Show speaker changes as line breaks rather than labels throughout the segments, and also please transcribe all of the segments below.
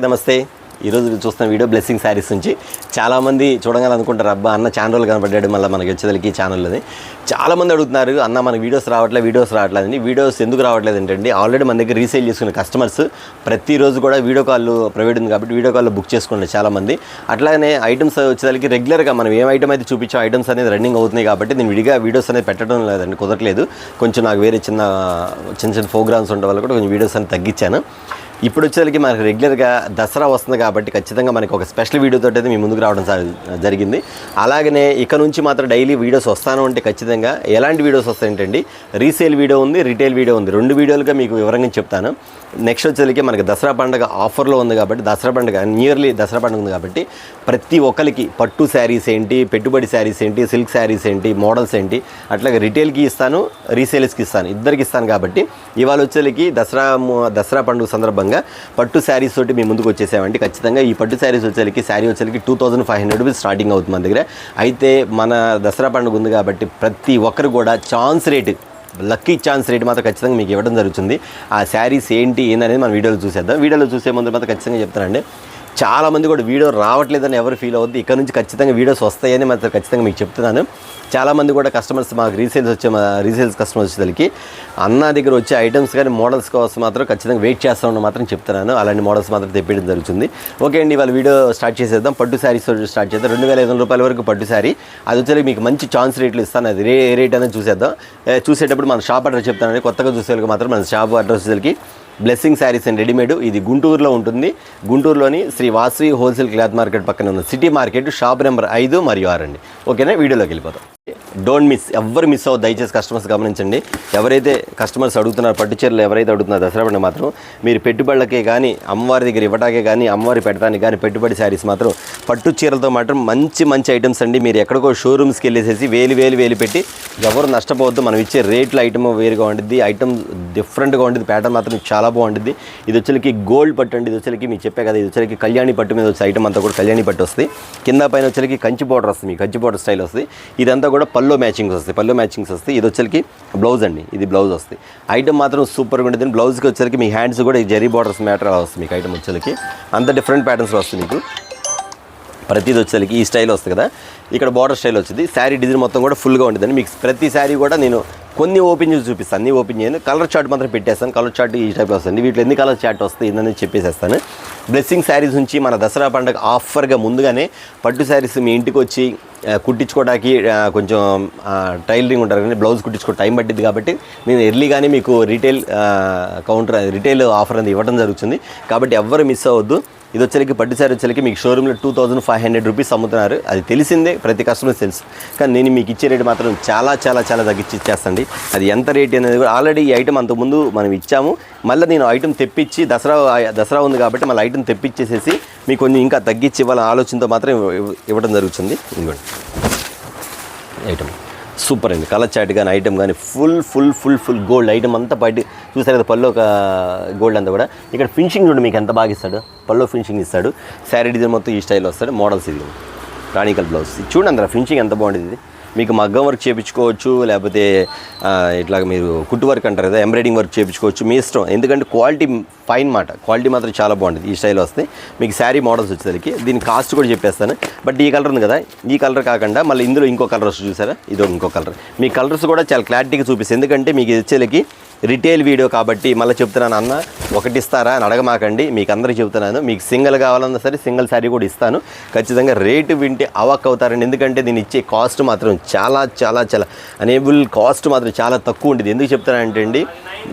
నమస్తే. ఈరోజు చూస్తున్న వీడియో బ్లెస్సింగ్ శారీస్ నుంచి. చాలామంది చూడగానే అనుకుంటారు, అబ్బా అన్న ఛానల్ కనపడ్డాడు మళ్ళీ మనకి వచ్చేదానికి ఛానల్లోని. చాలామంది అడుగుతున్నారు, అన్న మనకి వీడియోస్ రావట్లేదండి. వీడియోస్ ఎందుకు రావట్లేదు ఏంటండి, ఆల్రెడీ మన దగ్గర రీసేల్ చేసుకునే కస్టమర్స్ ప్రతిరోజు కూడా వీడియో కాల్ ప్రొవైడ్ ఉంది కాబట్టి వీడియో కాల్లో బుక్ చేసుకుంటారు చాలామంది. అట్లానే ఐటమ్స్ వచ్చేదానికి రెగ్యులర్గా మనం ఏం ఐటమ్ అయితే చూపించాం ఐటమ్స్ అనేది రన్నింగ్ అవుతున్నాయి కాబట్టి నేను విడిగా వీడియోస్ అనేది పెట్టడం లేదండి, కుదరట్లేదు. కొంచెం నాకు వేరే చిన్న ప్రోగ్రామ్స్ ఉండడం వల్ల కూడా కొంచెం వీడియోస్ అనేది తగ్గించాను. ఇప్పుడు వచ్చేసరికి మనకు రెగ్యులర్గా దసరా వస్తుంది కాబట్టి ఖచ్చితంగా మనకి ఒక స్పెషల్ వీడియోతో అయితే మీ ముందుకు రావడం జరిగింది. అలాగనే ఇక నుంచి మాత్రం డైలీ వీడియోస్ వస్తాను అంటే ఖచ్చితంగా ఎలాంటి వీడియోస్ వస్తాయంటండి, రీసేల్ వీడియో ఉంది, రిటైల్ వీడియో ఉంది, 2 వీడియోలుగా మీకు వివరంగా చెప్తాను. నెక్స్ట్ వచ్చేసరికి మనకి దసరా పండుగ ఆఫర్లో ఉంది కాబట్టి నియర్లీ దసరా పండుగ ఉంది కాబట్టి ప్రతి ఒక్కరికి పట్టు శారీస్ ఏంటి, పెట్టుబడి శారీస్ ఏంటి, సిల్క్ శారీస్ ఏంటి, మోడల్స్ ఏంటి, అట్లాగే రిటైల్కి ఇస్తాను, రీసేల్స్కి ఇస్తాను, ఇద్దరికి ఇస్తాను. కాబట్టి ఇవాళ వచ్చేసరికి దసరా పండుగ సందర్భంగా పట్టు శారీస్ తోటి మేము ముందుకు వచ్చేసామండి. ఖచ్చితంగా ఈ పట్టు శారీస్ వచ్చేసరికి 2500 రూపీస్ స్టార్టింగ్ అవుతుంది మన దగ్గర. అయితే మన దసరా పండుగ ఉంది కాబట్టి ప్రతి ఒక్కరు కూడా లక్కీ ఛాన్స్ రేట్ మాత్రం ఖచ్చితంగా మీకు ఇవ్వడం జరుగుతుంది. ఆ శారీస్ ఏందనేది మనం వీడియోలో చూసేద్దాం. వీడియోలో చూసే ముందు మాత్రం ఖచ్చితంగా చెప్తానండి, చాలామంది కూడా వీడియో రావట్లేదని ఎవరు ఫీల్ అవుద్ది. ఇక్కడ నుంచి ఖచ్చితంగా వీడియోస్ వస్తాయని మాత్రం ఖచ్చితంగా మీకు చెప్తున్నాను. చాలామంది కూడా కస్టమర్స్ మాకు రీసేల్స్ కస్టమర్స్ వచ్చేసరికి అన్న దగ్గర వచ్చే ఐటమ్స్ కానీ మోడల్స్ కోసం మాత్రం ఖచ్చితంగా వెయిట్ చేస్తామని మాత్రం చెప్తున్నాను. అలాంటి మోడల్స్ మాత్రం తెప్పించడం జరుగుతుంది. ఓకే అండి, వాళ్ళ వీడియో స్టార్ట్ చేసేద్దాం. పట్టు శారీస్ స్టార్ట్ చేద్దాం. 2500 రూపాయల వరకు పట్టు శారీ, అది వచ్చేసరికి మీకు మంచి ఛాన్స్ రేట్లు ఇస్తాను. అది రేట్ అనేది చూసేద్దాం. చూసేటప్పుడు మన షాప్ అడ్రస్ చెప్తానండి. కొత్తగా చూసేవాళ్ళకి మాత్రం మన షాప్ అడ్రస్ వచ్చేసరికి బ్లెస్సింగ్ శారీస్ అండ్ రెడీమేడ్. ఇది గుంటూరులో ఉంటుంది. గుంటూరులోని Sri Vasavi wholesale cloth market పక్కన ఉన్న సిటీ మార్కెట్, షాప్ నెంబర్ 5 మరియు 6 అండి. ఓకేనా, వీడియోలోకి వెళ్ళిపోతాం. డోంట్ మిస్, ఎవ్వరు మిస్ అవ్వదు. దయచేసి కస్టమర్స్ గమనించండి. ఎవరైతే కస్టమర్స్ అడుగుతున్నారు పట్టు చీరలు, ఎవరైతే అడుగుతున్నారు దసరా పండుగ మాత్రం మీరు పెట్టుబడులకే కానీ అమ్మవారి దగ్గర ఇవ్వటాకే కానీ అమ్మవారి పెట్టడానికి కానీ పెట్టుబడి శారీస్ మాత్రం పట్టు చీరలతో మాత్రం మంచి ఐటమ్స్ అండి. మీరు ఎక్కడికో షోరూమ్స్కి వెళ్ళేసేసి వేలు పెట్టి ఎవరు నష్టపోవద్దు. మనం ఇచ్చే రేట్ల ఐటమ్ వేరుగా ఉంటుంది, ఐటమ్ డిఫరెంట్గా ఉంటుంది, ప్యాటర్న్ మాత్రం చాలా బాగుంటుంది. ఇది వచ్చేకి గోల్డ్ పట్టు అండి. ఇది వచ్చేకి మీకు చెప్పే కదా, ఇది వచ్చేకి కళ్యాణి పట్టు మీద వచ్చే ఐటమ్ అంతా కూడా కళ్యాణి పట్టు వస్తుంది. కింద పైన వచ్చేకి కంచి బోర్డర్ వస్తుంది, మీకు కంచి బోర్డర్ స్టైల్ వస్తుంది. ఇదంతా కూడా పల్లో మ్యాచింగ్స్ వస్తాయి. ఇది వచ్చేకి బ్లౌజ్ అండి, ఇది బ్లౌజ్ వస్తుంది. ఐటమ్ మాత్రం సూపర్గా ఉంటుంది. బ్లౌజ్కి వచ్చేకి మీ హ్యాండ్స్ కూడా ఈ జరీ బోర్డర్స్ మ్యాటర్ అలా వస్తుంది. మీకు ఐటమ్ వచ్చేకి అంత డిఫరెంట్ ప్యాటర్న్స్లో వస్తుంది. మీకు ప్రతిది వచ్చేకి ఈ స్టైల్ వస్తుంది కదా, ఇక్కడ బార్డర్ స్టైల్ వచ్చింది. శారీ డిజైన్ మొత్తం కూడా ఫుల్గా ఉంటుందండి. మీకు ప్రతి శారీ కూడా నేను కొన్ని ఓపెన్ చేసి చూపిస్తాను, అన్నీ ఓపెన్ చేయను. కలర్ చార్ట్ మాత్రం పెట్టేస్తాను. కలర్ చార్ట్ ఈ టైప్లో వస్తుంది. వీటిలో ఎన్ని కలర్ చార్ట్ వస్తాయి ఏందని చెప్పేసేస్తాను. బ్లెస్సింగ్ శారీస్ నుంచి మన దసరా పండుగ ఆఫర్గా ముందుగానే పట్టు శారీస్ మీ ఇంటికి వచ్చి కుట్టించుకోవడానికి కొంచెం టైలరింగ్ ఉంటారు కానీ బ్లౌజ్ కుట్టించుకో టైం పట్టింది కాబట్టి నేను ఎర్లీగానే మీకు రిటైల్ ఆఫర్ అనేది ఇవ్వడం జరుగుతుంది. కాబట్టి ఎవ్వరు మిస్ అవ్వద్దు. ఇది వచ్చేకి పట్టు శారీ వచ్చేకి మీకు షోరూంలో 2500 రూపీస్ అమ్ముతున్నారు. అది తెలిసిందే, ప్రతి కస్టమర్స్ తెలుసు. కానీ నేను మీకు ఇచ్చే రేటు మాత్రం చాలా తగ్గించి ఇచ్చేస్తాండి. అది ఎంత రేట్ అనేది కూడా ఆల్రెడీ ఈ ఐటమ్ అంతకుముందు మనం ఇచ్చాము. మళ్ళీ నేను ఐటమ్ తెప్పించి దసరా ఉంది కాబట్టి మళ్ళీ ఐటమ్ తెప్పించేసేసి మీకు కొంచెం ఇంకా తగ్గించి ఇవ్వాలని ఆలోచనతో మాత్రం ఇవ్వడం జరుగుతుంది. ఇదిగోండి ఐటమ్ సూపర్ అండి. కలర్ చాట్ కానీ ఐటమ్ కానీ ఫుల్ గోల్డ్ ఐటమ్ అంతా బయట చూసారు కదా. పళ్ళు ఒక గోల్డ్ అంతా కూడా ఇక్కడ ఫినిషింగ్ చూడండి మీకు ఎంత బాగా ఇస్తాడు. పళ్ళు ఫినిషింగ్ ఇస్తాడు. శారీ డిజైన్ మొత్తం ఈ స్టైల్లో వస్తాడు. మోడల్స్ ఇది రాణికల్ బ్లౌజ్ చూడండి. అందులో ఫినిషింగ్ ఎంత బాగుంటుంది. ఇది మీకు మగ్గం వర్క్ చేయించుకోవచ్చు, లేకపోతే ఇట్లా మీరు కుట్టు వర్క్ అంటారు కదా, ఎంబ్రాయిడింగ్ వర్క్ చేయించుకోవచ్చు, మీ ఇష్టం. ఎందుకంటే క్వాలిటీ ఫైన్ మాట, క్వాలిటీ మాత్రం చాలా బాగుంటుంది. ఈ స్టైల్ వస్తాయి మీకు శారీ మోడల్స్ వచ్చేసరికి. దీని కాస్ట్ కూడా చెప్పేస్తాను. బట్ ఈ కలర్ ఉంది కదా, ఈ కలర్ కాకుండా మళ్ళీ ఇందులో ఇంకో కలర్ వస్తుంది చూసారా, ఇదో ఇంకో కలర్. మీ కలర్స్ కూడా చాలా క్లారిటీగా చూపిస్తాయి. ఎందుకంటే మీకు వచ్చేసరికి రిటైల్ వీడియో కాబట్టి మళ్ళీ చెప్తున్నాను, అన్న ఒకటి ఇస్తారా అని అడగమాకండి. మీకు అందరికీ చెప్తున్నాను, మీకు సింగిల్ కావాలన్నా సరే సింగిల్ శారీ కూడా ఇస్తాను. ఖచ్చితంగా రేటు వింటే అవాక్ అవుతారండి. ఎందుకంటే దీన్ని ఇచ్చే కాస్ట్ మాత్రం చాలా అనేబుల్ కాస్ట్ మాత్రం చాలా తక్కువ ఉంటుంది. ఎందుకు చెప్తానంటే అండి,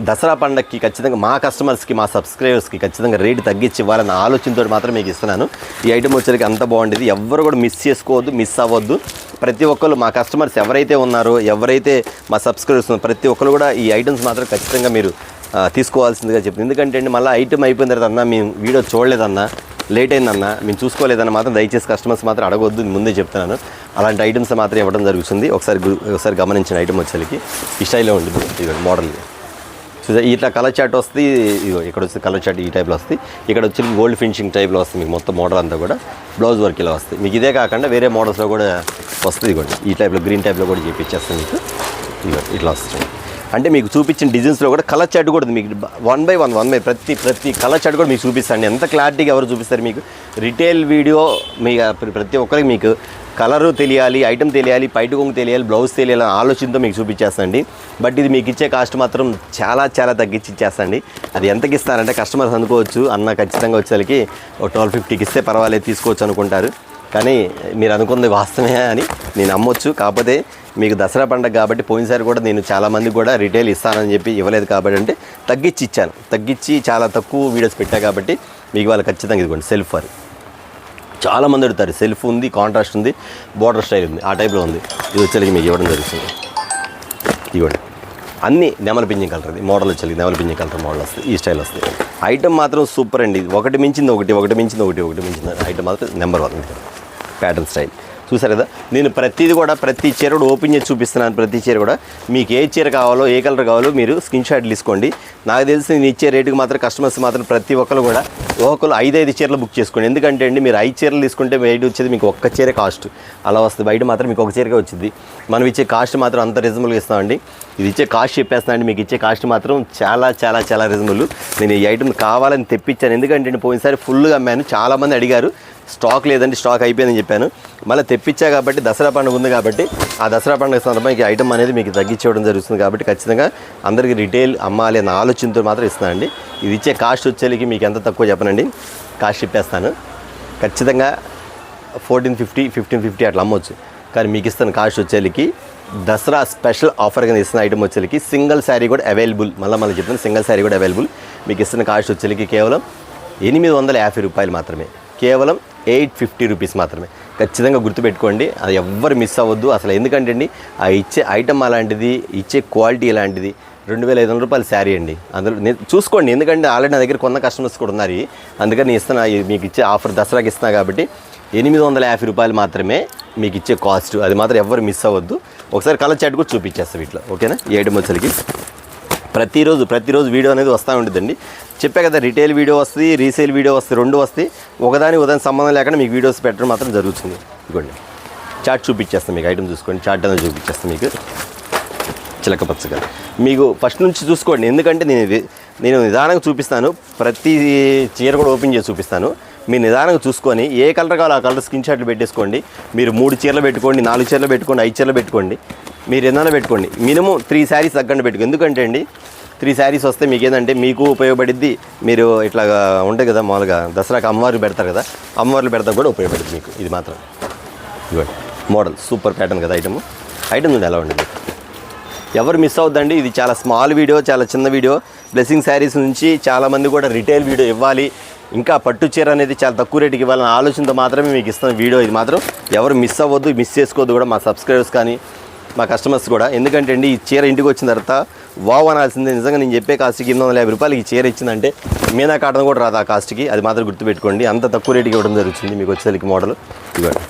దసరా పండగకి ఖచ్చితంగా మా కస్టమర్స్కి, మా సబ్స్క్రైబర్స్కి ఖచ్చితంగా రేటు తగ్గించి ఇవ్వాలన్న ఆలోచనతో మాత్రం మీకు ఇస్తున్నాను. ఈ ఐటమ్ వచ్చేసరికి అంత బాగుండేది. ఎవ్వరు కూడా మిస్ చేసుకోవద్దు, మిస్ అవ్వద్దు. ప్రతి ఒక్కరు మా కస్టమర్స్ ఎవరైతే ఉన్నారో, ఎవరైతే మా సబ్స్క్రైబర్స్ ఉన్నారో ప్రతి ఒక్కరు కూడా ఈ ఐటమ్స్ మాత్రం ఖచ్చితంగా మీరు తీసుకోవాల్సిందిగా చెప్పింది. ఎందుకంటే అండి మళ్ళీ ఐటమ్ అయిపోయిన తర్వాత అన్న మేము వీడియో చూడలేదన్నా, లేట్ అయిందన్న, మేము చూసుకోలేదన్న మాత్రం దయచేసి కస్టమర్స్ మాత్రం అడగొద్దు, ముందే చెప్తున్నాను. అలాంటి ఐటమ్స్ మాత్రం ఇవ్వడం జరుగుతుంది. ఒకసారి గమనించిన ఐటమ్ వచ్చేసరికి ఈ స్టైల్లో ఉంటుంది. ఇది మోడల్ సో ఇట్లా కలర్ చార్ట్ వస్తుంది. ఇక్కడ వచ్చి కలర్ చార్ట్ ఈ టైప్లో వస్తుంది. ఇక్కడ వచ్చి గోల్డ్ ఫినిషింగ్ టైప్లో వస్తుంది. మీకు మొత్తం మోడల్ అంతా కూడా బ్లౌజ్ వర్క్ ఇలా వస్తుంది. మీకు ఇదే కాకుండా వేరే మోడల్స్లో కూడా వస్తుంది. ఇదిగోండి ఈ టైప్లో గ్రీన్ టైప్లో కూడా చేపించేస్తుంది. మీకు ఇదిగోండి ఇట్లా వస్తుంది. అంటే మీకు చూపించిన డిజైన్స్లో కూడా కలర్ చార్ట్ కూడా ఉంది. మీకు వన్ బై ప్రతి కలర్ చార్ట్ కూడా మీకు చూపిస్తాండి. ఎంత క్లారిటీగా ఎవరు చూపిస్తారు మీకు. రిటైల్ వీడియో మీ ప్రతి ఒక్కరికి మీకు కలరు తెలియాలి, ఐటమ్ తెలియాలి, పైట కొంగు తెలియాలి, బ్లౌజ్ తెలియాలి ఆలోచనతో మీకు చూపించేస్తాండి. బట్ ఇది మీకు ఇచ్చే కాస్ట్ మాత్రం చాలా చాలా తగ్గించి ఇచ్చేస్తాండి. అది ఎంతకి ఇస్తారంటే కస్టమర్స్ అనుకోవచ్చు, అన్న ఖచ్చితంగా వచ్చేసరికి ఒక 1250కి ఇస్తే పర్వాలేదు తీసుకోవచ్చు అనుకుంటారు. కానీ మీరు అనుకున్నది వాస్తవమే అని నేను నమ్మొచ్చు. కాకపోతే మీకు దసరా పండుగ కాబట్టి పోయినసారి కూడా నేను చాలామందికి కూడా రిటైల్ ఇస్తానని చెప్పి ఇవ్వలేదు కాబట్టి అంటే తగ్గించి ఇచ్చాను. తగ్గించి చాలా తక్కువ వీడియోస్ పెట్టా కాబట్టి మీకు వాళ్ళు ఖచ్చితంగా ఇదిగోండి సెల్ఫ్ వారు చాలామంది అడుగుతారు. సెల్ఫ్ ఉంది, కాంట్రాస్ట్ ఉంది, బోర్డర్ స్టైల్ ఉంది, ఆ టైప్లో ఉంది. ఇది వచ్చేసరికి మీకు ఇవ్వడం జరుగుతుంది. ఇవ్వండి అన్నీ నెమలి పింఛన్ కలర్. ఇది మోడల్ వచ్చేసరికి నెమలి పింఛన్ కలర్ మోడల్ వస్తుంది. ఈ స్టైల్ వస్తుంది. ఐటమ్ మాత్రం సూపర్ అండి. ఒకటి మించింది ఐటమ్ మాత్రం నెంబర్ 1 ప్యాటర్న్ స్టైల్. చూసారు కదా, నేను ప్రతిదీ కూడా ప్రతి చీర కూడా ఓపెన్ చేసి చూపిస్తున్నాను. ప్రతి చీర కూడా మీకు ఏ చీర కావాలో ఏ కలర్ కావాలో మీరు స్క్రీన్ షాట్లు తీసుకోండి. నాకు తెలిసి నేను ఇచ్చే రేటుకి మాత్రం కస్టమర్స్ మాత్రం ప్రతి ఒక్కరు కూడా ఒక్కొక్కరు 5 చీరలు బుక్ చేసుకోండి. ఎందుకంటే అండి మీరు 5 చీరలు తీసుకుంటే బయట వచ్చేది మీకు ఒక్క చీర కాస్ట్ అలా వస్తుంది. బయట మాత్రం మీకు ఒక చీరగా వచ్చింది. మనం ఇచ్చే కాస్ట్ మాత్రం అంత రీజనబుల్గా ఇస్తామండి. ఇది ఇచ్చే కాస్ట్ చెప్పేస్తానండి. మీకు ఇచ్చే కాస్ట్ మాత్రం చాలా చాలా చాలా రీజనబుల్. నేను ఈ ఐటమ్ కావాలని తెప్పించాను. ఎందుకంటే పోయినసారి ఫుల్గా అమ్మాను. చాలామంది అడిగారు స్టాక్ లేదండి, స్టాక్ అయిపోయిందని చెప్పాను. మళ్ళీ తెప్పించా కాబట్టి దసరా పండుగ ఉంది కాబట్టి ఆ దసరా పండుగ సందర్భంగా ఐటమ్ అనేది మీకు తగ్గించేయడం జరుగుతుంది. కాబట్టి ఖచ్చితంగా అందరికీ రిటైల్ అమ్మాలి అన్న ఆలోచనతో మాత్రం ఇస్తానండి. ఇది ఇచ్చే కాస్ట్ వచ్చేకి మీకు ఎంత తక్కువ చెప్పనండి, కాస్ట్ చెప్పేస్తాను. ఖచ్చితంగా 1450 అట్లా అమ్మవచ్చు. కానీ మీకు ఇస్తాను కాస్ట్ వచ్చేకి దసరా స్పెషల్ ఆఫర్గా ఇస్తున్న ఐటమ్ వచ్చేకి సింగిల్ శారీ కూడా అవైలబుల్. మళ్ళీ చెప్తాను, సింగిల్ శారీ కూడా అవైలబుల్. మీకు ఇస్తున్న కాస్ట్ వచ్చేకి కేవలం 850 రూపాయలు మాత్రమే. కేవలం 850 రూపీస్ మాత్రమే. ఖచ్చితంగా గుర్తుపెట్టుకోండి, అది ఎవ్వరు మిస్ అవ్వద్దు అసలు. ఎందుకంటే అండి ఆ ఇచ్చే ఐటమ్ అలాంటిది, ఇచ్చే క్వాలిటీ ఎలాంటిది. 2500 రూపాయల శారీ అండి. అందులో నేను చూసుకోండి. ఎందుకంటే ఆల్రెడీ నా దగ్గర కొన్న కస్టమర్స్ కూడా ఉన్నారు. అందుకని నేను ఇస్తున్నా, మీకు ఇచ్చే ఆఫర్ దసరాకి ఇస్తున్నా కాబట్టి 850 రూపాయలు మాత్రమే మీకు ఇచ్చే కాస్ట్. అది మాత్రం ఎవ్వరు మిస్ అవ్వద్దు. ఒకసారి కలర్ చాట్ కూడా చూపించేస్తాం వీటిలో, ఓకేనా. ఈ ఐటమ్ వచ్చేసరికి ప్రతిరోజు వీడియో అనేది వస్తూ ఉంటుందండి. చెప్పే కదా, రిటైల్ వీడియో వస్తుంది, రీసేల్ వీడియో వస్తుంది, రెండు వస్తాయి. ఒకదాని సంబంధం లేకుండా మీకు వీడియోస్ పెట్టడం మాత్రం జరుగుతుంది. ఇదిగోండి చార్ట్ చూపించేస్తాను మీకు. ఐటమ్ చూసుకోండి, చార్ట్ అనేది చూపించేస్తాను మీకు చిలక పచ్చగా. మీకు ఫస్ట్ నుంచి చూసుకోండి. ఎందుకంటే నేను నిదానంగా చూపిస్తాను. ప్రతి చీర కూడా ఓపెన్ చేసి చూపిస్తాను. మీరు నిదానంగా చూసుకొని ఏ కలర్ కావాలో ఆ కలర్ స్క్రీన్ షాట్లు పెట్టేసుకోండి. మీరు 3 చీరలు పెట్టుకోండి, 4 చీరలు పెట్టుకోండి, 5 చీరలు పెట్టుకోండి. మీరు ఏదైనా పెట్టుకోండి. మినిమం 3 శారీస్ తగ్గండి పెట్టుకో. ఎందుకంటే అండి 3 శారీస్ వస్తే మీకు ఏంటంటే మీకు ఉపయోగపడిద్ది. మీరు ఇట్లా ఉంటుంది కదా, మామూలుగా దసరాకి అమ్మవారు పెడతారు కదా, అమ్మవార్లు పెడతా కూడా ఉపయోగపడుతుంది మీకు. ఇది మాత్రం ఇవ్వండి మోడల్ సూపర్ ప్యాటర్న్ కదా. ఐటమ్ ఎలా ఉండదు, ఎవరు మిస్ అవుద్దండి. ఇది చాలా స్మాల్ వీడియో, చాలా చిన్న వీడియో. బ్లెస్సింగ్ శారీస్ నుంచి చాలామంది కూడా రిటైల్ వీడియో ఇవ్వాలి, ఇంకా పట్టు చీర అనేది చాలా తక్కువ రేటుకి ఇవ్వాలన్న ఆలోచనతో మాత్రమే మీకు ఇస్తున్న వీడియో. ఇది మాత్రం ఎవరు మిస్ అవ్వద్దు, మిస్ చేసుకోవద్దు కూడా మా సబ్స్క్రైబర్స్ కానీ మా కస్టమర్స్ కూడా. ఎందుకంటే అండి ఈ చీర ఇంటికి వచ్చిన తర్వాత వావ్ అనాల్సిందే. నిజంగా నేను చెప్పే కాస్ట్కి 850 రూపాయలకి ఈ చీర ఇచ్చిందంటే మీనా కాటన్ కూడా రాదు ఆ కాస్ట్కి. అది మాత్రం గుర్తుపెట్టుకోండి. అంత తక్కువ రేటుకి ఇవ్వడం జరుగుతుంది మీకు వచ్చేసరికి. మోడల్ ఇవ్వండి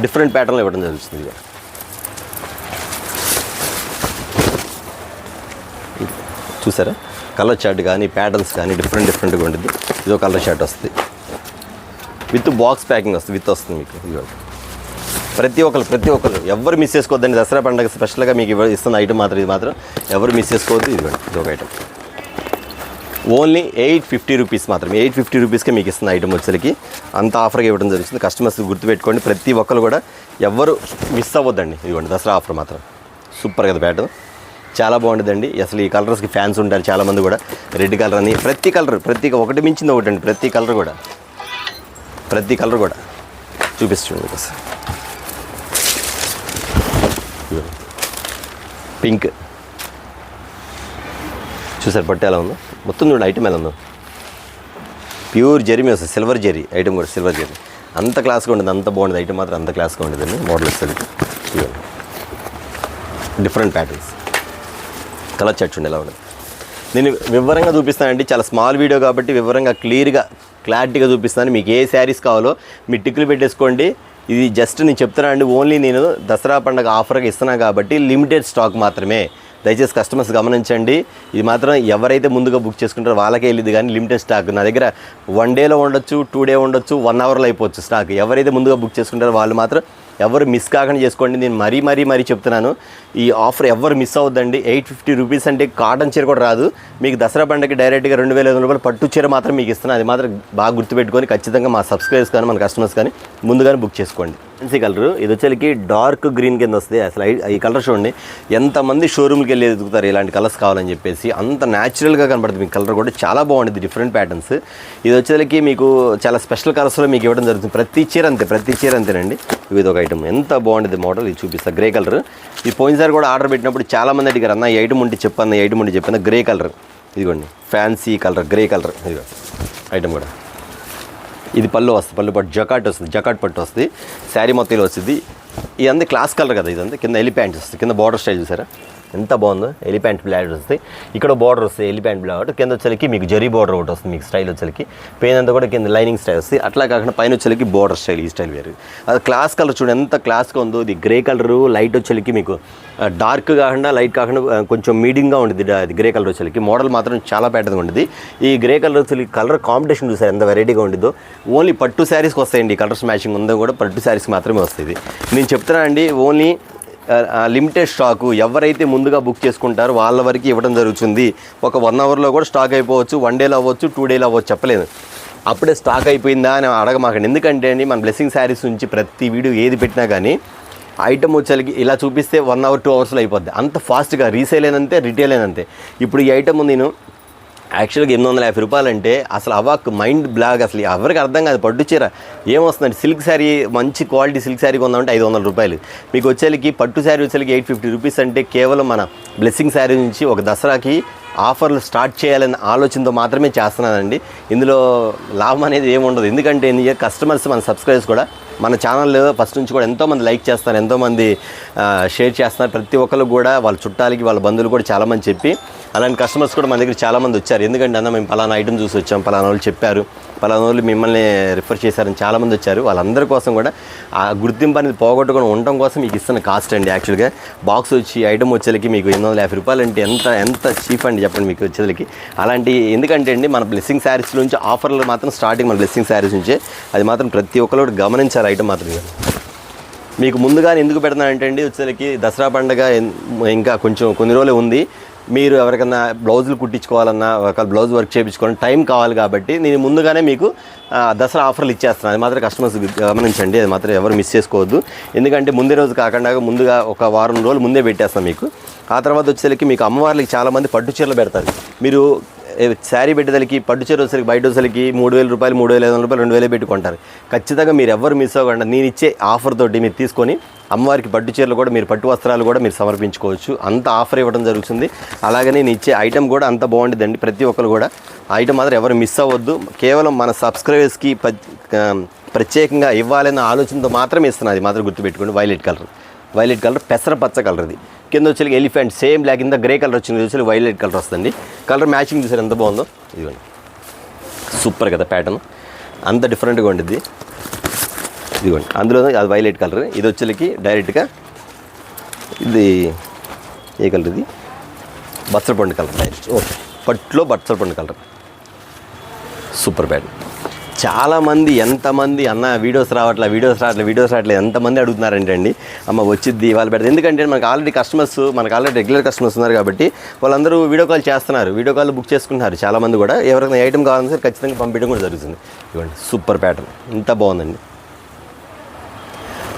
డిఫరెంట్ ప్యాటర్న్లో ఇవ్వడం జరుగుతుంది. ఇక చూసారా, కలర్ చార్ట్ కానీ ప్యాటర్న్స్ కానీ డిఫరెంట్గా ఉంటుంది. ఇదో కలర్ చార్ట్ వస్తుంది, విత్ బాక్స్ ప్యాకింగ్ వస్తుంది, వస్తుంది మీకు. ఇవ్వండి ప్రతి ఒక్కరు ఎవరు మిస్ చేసుకోవద్దండి. దసరా పండుగ స్పెషల్గా మీకు ఇస్తున్న ఐటమ్ మాత్రం ఇది మాత్రం ఎవరు మిస్ చేసుకోవద్దు. ఇదిగోండి ఇది ఒక ఐటమ్ ఓన్లీ 850 రూపీస్ మాత్రమే. 850 రూపీస్కే మీకు ఇస్తున్న ఐటమ్ వచ్చేసరికి అంత ఆఫర్గా ఇవ్వడం జరుగుతుంది. కస్టమర్స్ గుర్తుపెట్టుకోండి, ప్రతి ఒక్కరు కూడా ఎవరు మిస్ అవ్వద్దండి. ఇదిగోండి దసరా ఆఫర్ మాత్రం సూపర్ కదా. ప్యాటర్న్ చాలా బాగుంటుందండి. అసలు ఈ కలర్స్కి ఫ్యాన్స్ ఉంటారు చాలామంది కూడా. రెడ్ కలర్ అని ప్రతి ఒకటి మించింది ఒకటి అండి. ప్రతి కలర్ కూడా చూపిస్తుంది మీకు. పింక్ చూసారు, పట్టు ఎలా ఉందో మొత్తం చూడండి. ఐటమ్ ఎలా ఉందో ప్యూర్ జరీ మీద వస్తుంది, సిల్వర్ జరీ ఐటమ్ కూడా. సిల్వర్ జరీ అంత క్లాస్గా ఉంటుంది, అంత బాగుంటుంది ఐటమ్ మాత్రం. అంత క్లాస్గా ఉంటుందండి. మోడల్ వస్తుంది డిఫరెంట్ ప్యాటర్న్స్. కలర్ చార్ట్ చూడండి ఎలా ఉండదు. నేను వివరంగా చూపిస్తానండి. చాలా స్మాల్ వీడియో కాబట్టి వివరంగా క్లారిటీగా చూపిస్తాను. మీకు ఏ శారీస్ కావాలో మీ టిక్లు పెట్టేసుకోండి. ఇది జస్ట్ నేను చెప్తున్నానండి, ఓన్లీ నేను దసరా పండుగ ఆఫర్గా ఇస్తున్నాను కాబట్టి లిమిటెడ్ స్టాక్ మాత్రమే. దయచేసి కస్టమర్స్ గమనించండి. ఇది మాత్రం ఎవరైతే ముందుగా బుక్ చేసుకుంటారో వాళ్ళకే వెళ్ళింది, కానీ లిమిటెడ్ స్టాక్. నా దగ్గర 1 డేలో ఉండొచ్చు, 2 డే ఉండొచ్చు, 1 అవర్లో అయిపోవచ్చు స్టాక్. ఎవరైతే ముందుగా బుక్ చేసుకుంటారో వాళ్ళు మాత్రం ఎవరు మిస్ కాకుండా చేసుకోండి. నేను మరీ చెప్తున్నాను, ఈ ఆఫర్ ఎవరు మిస్ అవ్వద్దండి. 850 రూపీస్ అంటే కాటన్ చీర కూడా రాదు మీకు. దసరా పండుగకి డైరెక్ట్గా 2500 రూపాయలు పట్టు చీర మాత్రం మీకు ఇస్తున్నాను. అది మాత్రం బాగా గుర్తుపెట్టుకొని ఖచ్చితంగా మా సబ్స్క్రైబర్స్ కానీ మన కస్టమర్స్ కానీ ముందుగానే బుక్ చేసుకోండి. ఫ్యాన్సీ కలర్ ఇది వచ్చేసరికి డార్క్ గ్రీన్ కింద వస్తుంది. అసలు ఈ కలర్ చూడండి, ఎంతమంది షోరూమ్కి వెళ్ళి ఎదుగుతారు ఇలాంటి కలర్స్ కావాలని చెప్పేసి. అంత న్యాచురల్గా కనబడుతుంది మీకు. కలర్ కూడా చాలా బాగుంటుంది, డిఫరెంట్ ప్యాటర్న్స్. ఇది వచ్చేసరికి మీకు చాలా స్పెషల్ కలర్స్లో మీకు ఇవ్వడం జరుగుతుంది. ప్రతి చీర అంతేనండి. ఇది ఒక ఐటమ్ ఎంత బాగుంటుంది మోడల్. ఇది చూపిస్తా, గ్రే కలర్. ఇది పోయినసారి కూడా ఆర్డర్ పెట్టినప్పుడు చాలామంది అడిగారు, అన్న ఈ ఐటమ్ ఉంటే చెప్పన్న, ఈ ఐటమ్ ఉంటే చెప్పన్న. గ్రే కలర్ ఇదిగోండి, ఫ్యాన్సీ కలర్ గ్రే కలర్. ఇదిగో ఐటమ్ కూడా. ఇది పళ్ళు వస్తుంది, పళ్ళు పట్టు జకాట్ వస్తుంది, జకాట్ పట్టు వస్తుంది. శారీ మొత్తంలో వస్తుంది. ఇదంతా క్లాస్ కలర్ కదా, ఇదంతా కింద ఎలిప్యాంట్ వస్తుంది. కింద బార్డర్ స్టైల్ చూసారా ఎంత బాగుందో. ఎలిప్యాంట్ బ్లాడ్ వస్తుంది, ఇక్కడ బార్డర్ వస్తుంది ఎలిప్యాంట్ బ్లాడ్. కింద వచ్చేసరికి మీకు జరీ బార్డర్ ఒకటి వస్తుంది మీకు. స్టైల్ వచ్చేసరికి పెయిన్ అంతా కూడా కింద లైనింగ్ స్టైల్ వస్తుంది. అట్లా కాకుండా పైన వచ్చేసరికి బార్డర్ స్టైల్, ఈ స్టైల్ వేరు. అది క్లాస్ కలర్ చూడండి ఎంత క్లాస్గా ఉందో. ఇది గ్రే కలరు, లైట్ వచ్చేసరికి మీకు డార్క్ కాకుండా లైట్ కాకుండా కొంచెం మీడియంగా ఉంటుంది. అది గ్రే కలర్ వచ్చేసరికి మోడల్ మాత్రం చాలా పెద్దగా ఉంటుంది. ఈ గ్రే కలర్ వచ్చేసరికి కలర్ కాంబినేషన్ చూసారు ఎంత వెరైటీగా ఉండిద్దో. ఓన్లీ పట్టు శారీస్కి వస్తాయండి. కలర్స్ మ్యాచింగ్ ఉందో కూడా పట్టు శారీస్కి మాత్రమే వస్తుంది. నేను చెప్తున్నాను అండి, ఓన్లీ లిమిటెడ్ స్టాకు. ఎవరైతే ముందుగా బుక్ చేసుకుంటారో వాళ్ళ వరకు ఇవ్వడం జరుగుతుంది. ఒక 1 అవర్లో కూడా స్టాక్ అయిపోవచ్చు, 1 డేలో అవ్వచ్చు, 2 డేలో అవ్వచ్చు, చెప్పలేదు. అప్పుడే స్టాక్ అయిపోయిందా అని అడగమాకండి. ఎందుకంటే అండి మన బ్లెస్సింగ్ శారీస్ నుంచి ప్రతి వీడియో ఏది పెట్టినా కానీ ఐటమ్ వచ్చేసరికి ఇలా చూపిస్తే 1 అవర్ 2 అవర్స్లో అయిపోద్ది. అంత ఫాస్ట్గా రీసేల్ అయినంతే, రిటైల్ అయినంతే. ఇప్పుడు ఈ ఐటమ్ నేను యాక్చువల్గా 850 రూపాయలు అంటే అసలు అవాక్ మైండ్ బ్లాక్. అసలు ఎవరికి అర్థం కాదు. పట్టు చీర ఏమొస్తుందండి, సిల్క్ శారీ మంచి క్వాలిటీ సిల్క్ శారీ కొందామంటే 500 రూపాయలు. మీకు వచ్చేసరికి పట్టు శారీ వచ్చేసరికి 850 రూపీస్ అంటే కేవలం మన బ్లెస్సింగ్ శారీ నుంచి ఒక దసరాకి ఆఫర్లు స్టార్ట్ చేయాలనే ఆలోచనతో మాత్రమే చేస్తున్నానండి. ఇందులో లాభం అనేది ఏముండదు. ఎందుకంటే కస్టమర్స్ మన సబ్స్క్రైబర్స్ కూడా మన ఛానల్ ఫస్ట్ నుంచి కూడా ఎంతోమంది లైక్ చేస్తారు, ఎంతోమంది షేర్ చేస్తున్నారు. ప్రతి ఒక్కరు కూడా వాళ్ళ చుట్టాలకి వాళ్ళ బంధువులు కూడా చాలామంది చెప్పి అలాంటి కస్టమర్స్ కూడా మన దగ్గర చాలామంది వచ్చారు. ఎందుకంటే అన్న మేము పలానా ఐటమ్ చూసి వచ్చాం, పలానా వాళ్ళు చెప్పారు, పలానా వాళ్ళు మిమ్మల్ని రిఫర్ చేశారని చాలామంది వచ్చారు. వాళ్ళందరి కోసం కూడా ఆ గుర్తింపు అనేది పోగొట్టుకొని ఉండటం కోసం మీకు ఇస్తున్న కాస్ట్ అండి. యాక్చువల్గా బాక్స్ వచ్చి ఐటమ్ వచ్చేసరికి మీకు 850 రూపాయలు అంటే ఎంత చీప్ అండి చెప్పండి మీకు వచ్చేసరికి. అలాంటి ఎందుకంటే అండి మన బ్లెస్సింగ్ శారీస్ నుంచి ఆఫర్లు మాత్రం స్టార్టింగ్ మన బ్లెస్సింగ్ శారీస్ నుంచే. అది మాత్రం ప్రతి ఒక్కరు కూడా గమనించాలి. ఐటమ్ మాత్రం మీకు ముందుగానే ఎందుకు పెడతానంటే అండి వచ్చేసరికి దసరా పండుగ ఇంకా కొంచెం కొన్ని రోజులు ఉంది. మీరు ఎవరికైనా బ్లౌజులు కుట్టించుకోవాలన్నా, ఒక బ్లౌజ్ వర్క్ చేయించుకోవాలన్నా టైం కావాలి కాబట్టి నేను ముందుగానే మీకు దసరా ఆఫర్లు ఇచ్చేస్తున్నాను. అది మాత్రం కస్టమర్స్ గమనించండి, అది మాత్రం ఎవరు మిస్ చేసుకోవద్దు. ఎందుకంటే ముందే రోజు కాకుండా ముందుగా ఒక వారం రోజులు ముందే పెట్టేస్తాం మీకు. ఆ తర్వాత వచ్చేసరికి మీకు అమ్మవార్లకి చాలామంది పట్టు చీరలు పెడతారు. మీరు శారీ పెట్టేదానికి పట్టు చీర వచ్చేసరికి బయట వచ్చేసరికి 3000 రూపాయలు, 3500 రూపాయలు, 2000 పెట్టుకుంటారు. ఖచ్చితంగా మీరు ఎవరు మిస్ అవ్వకుండా నేను ఇచ్చే ఆఫర్ తోటి మీరు తీసుకొని అమ్మవారికి పట్టు చీరలు కూడా మీరు పట్టు వస్త్రాలు కూడా మీరు సమర్పించుకోవచ్చు. అంత ఆఫర్ ఇవ్వడం జరుగుతుంది. అలాగే నేను ఇచ్చే ఐటమ్ కూడా అంత బాగుంటుందండి. ప్రతి ఒక్కరు కూడా ఐటమ్ మాత్రం ఎవరు మిస్ అవ్వద్దు. కేవలం మన సబ్స్క్రైబర్స్కి ప్రత్యేకంగా ఇవ్వాలన్న ఆలోచనతో మాత్రమే ఇస్తున్నాను. అది మాత్రం గుర్తుపెట్టుకోండి. వైలెట్ కలర్ పెసర పచ్చ కలర్. ఇది కింద వచ్చేసరికి ఎలిఫెంట్ సేమ్ బ్లాక్, కింద గ్రే కలర్ వచ్చింది, వచ్చేసరికి వైలెట్ కలర్ వస్తుంది. కలర్ మ్యాచింగ్ చూసారు ఎంత బాగుందో. ఇదిగోండి సూపర్ కదా ప్యాటర్న్, అంత డిఫరెంట్గా ఉంటుంది. ఇదిగోండి అందులో అది వైలెట్ కలర్. ఇది వచ్చేసరికి డైరెక్ట్గా ఇది ఏ కలర్, ఇది బచ్చలపండు కలర్ డైరెక్ట్. ఓకే, పట్టులో బచ్చలపండు కలర్. Super pattern. చాలామంది ఎంతమంది అన్న వీడియోస్ రావట్లేదు ఎంతమంది అడుగుతున్నారంటే అండి, అమ్మ వచ్చిద్ది వాళ్ళు పెడతారు. ఎందుకంటే మనకు ఆల్రెడీ రెగ్యులర్ కస్టమర్స్ ఉన్నారు కాబట్టి వాళ్ళందరూ వీడియో కాల్ చేస్తున్నారు, వీడియో కాల్ బుక్ చేసుకుంటున్నారు. చాలామంది కూడా ఎవరికైనా ఐటమ్ కావాలన్నా సరే ఖచ్చితంగా పంపించడం కూడా జరుగుతుంది. ఇవ్వండి సూపర్ ప్యాటర్న్, ఇంత బాగుందండి.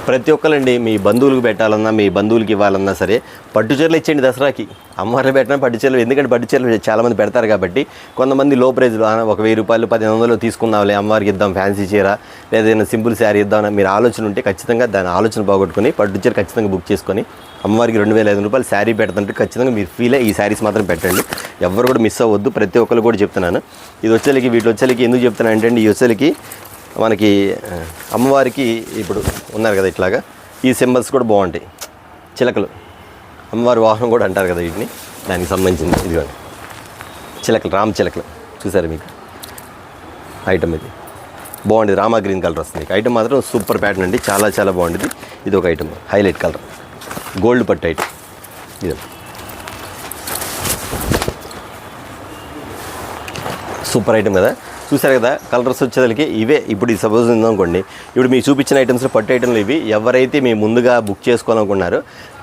ప్రతి ఒక్కరండి మీ బంధువులకు పెట్టాలన్నా, మీ బంధువులకి ఇవ్వాలన్నా సరే పట్టు చీరలు ఇచ్చేయండి దసరాకి. అమ్మవారిని పెట్టినా పట్టు చీరలు, ఎందుకంటే పట్టు చీరలు చాలామంది పెడతారు కాబట్టి. కొంతమంది లో ప్రైజ్లో ఒక 1000 రూపాయలు 1500 తీసుకుందాంలే అమ్మవారికి ఇద్దాం ఫ్యాన్సీ చీర లేదా ఏదైనా సింపుల్ శారీ ఇద్దామని మీరు ఆలోచన ఉంటే ఖచ్చితంగా దాని ఆలోచన పోగొట్టుకుని పట్టు చీర ఖచ్చితంగా బుక్ చేసుకొని అమ్మవారికి 2500 రూపాయలు శారీ పెడుతుంటే ఖచ్చితంగా మీరు ఫీల్ ఈ శారీస్ మాత్రం పెట్టండి. ఎవరు కూడా మిస్ అవ్వద్దు. ప్రతి ఒక్కరు కూడా చెప్తున్నాను. ఇది వచ్చేసరికి వీటి వచ్చేసరికి ఎందుకు చెప్తున్నాను అంటే ఈ వచ్చేసరికి మనకి అమ్మవారికి ఇప్పుడు ఉన్నారు కదా ఇట్లాగా, ఈ సింబల్స్ కూడా బాగుంటాయి. చిలకలు, అమ్మవారి వాహనం కూడా అంటారు కదా వీటిని, దానికి సంబంధించింది. ఇదిగోండి చిలకలు, రామ చిలకలు చూసారు మీకు ఐటమ్. ఇది బాగుంటుంది, రామా గ్రీన్ కలర్ వస్తుంది. ఐటమ్ మాత్రం సూపర్ ప్యాటర్న్ అండి, చాలా చాలా బాగుంటుంది. ఇది ఒక ఐటమ్ హైలైట్ కలర్, గోల్డ్ పట్టు ఐటమ్. ఇది సూపర్ ఐటమ్ కదా. చూసారు కదా కలర్స్ వచ్చేసరికి ఇవే. ఇప్పుడు ఈ సపోజ్ ఉందనుకోండి, ఇప్పుడు మీకు చూపించిన ఐటమ్స్లో పట్టు ఐటమ్లు ఇవి. ఎవరైతే మీరు ముందుగా బుక్ చేసుకోవాలనుకున్నారో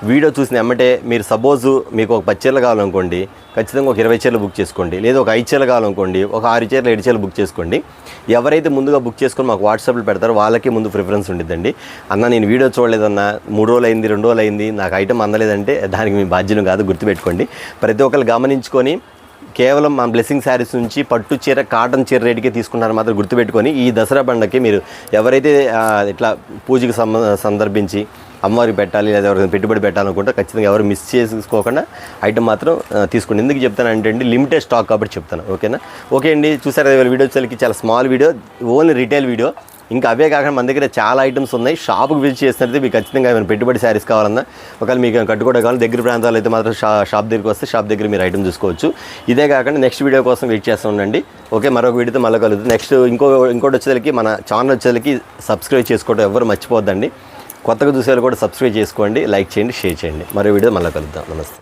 వీడియో చూసిన ఎమ్మటే మీరు సపోజు మీకు ఒక 10 చీరలు కావాలనుకోండి, ఖచ్చితంగా ఒక 20 చీరలు బుక్ చేసుకోండి. లేదా ఒక 5 చీరలు కావాలనుకోండి, ఒక 6 చీరలు 7 చీరలు బుక్ చేసుకోండి. ఎవరైతే ముందుగా బుక్ చేసుకొని మాకు వాట్సాప్లో పెడతారో వాళ్ళకి ముందు ప్రిఫరెన్స్ ఉండిద్దండి. అన్న నేను వీడియో చూడలేదన్నా, 3 రోజులు అయింది, 2 రోజులు అయింది, నాకు ఐటమ్ అందలేదంటే దానికి మీ బాధ్యత కాదు, గుర్తుపెట్టుకోండి. ప్రతి ఒక్కరు గమనించుకొని కేవలం మన బ్లెస్సింగ్ శారీస్ నుంచి పట్టు చీర, కాటన్ చీర రేటుకే తీసుకున్నారని మాత్రం గుర్తుపెట్టుకొని ఈ దసరా పండుగకి మీరు ఎవరైతే ఇట్లా పూజకి సందర్భించి అమ్మవారికి పెట్టాలి లేదా ఎవరైనా పెట్టుబడి పెట్టాలనుకుంటే ఖచ్చితంగా ఎవరు మిస్ చేసుకోకుండా ఐటమ్ మాత్రం తీసుకోండి. ఎందుకు చెప్తానంటే అండి, లిమిటెడ్ స్టాక్ కాబట్టి చెప్తాను. ఓకేనా? ఓకే అండి, చూసారు కదా వీడియో వచ్చేసరికి చాలా small video, only retail video. ఇంకా అవే కాకుండా మన దగ్గర చాలా ఐటమ్స్ ఉన్నాయి. షాప్కి విజిట్ చేసినట్లయితే మీకు ఖచ్చితంగా ఏమైనా పెట్టుబడి శారీస్ కావాలన్నా, ఒకవేళ మీకు కట్టుకోవడం కావాలి దగ్గర ప్రాంతాలు అయితే మాత్రం షాప్ దగ్గరికి వస్తే షాప్ దగ్గర మీరు ఐటమ్ చూసుకోవచ్చు. ఇదే కాకుండా నెక్స్ట్ వీడియో కోసం వెయిట్ చేస్తూ ఉండండి. ఓకే, మరొక వీడియోతో మళ్ళీ కలుగుతుంది. నెక్స్ట్ ఇంకోటి వచ్చేసరికి మన ఛానల్ వచ్చేసరికి సబ్స్క్రైబ్ చేసుకోవడం ఎవరు మర్చిపోద్దండి. కొత్తగా చూసేవాళ్ళు కూడా సబ్స్క్రైబ్ చేసుకోండి, లైక్ చేయండి, షేర్ చేయండి. మరో వీడియో మళ్ళీ కలుద్దాం. నమస్తే.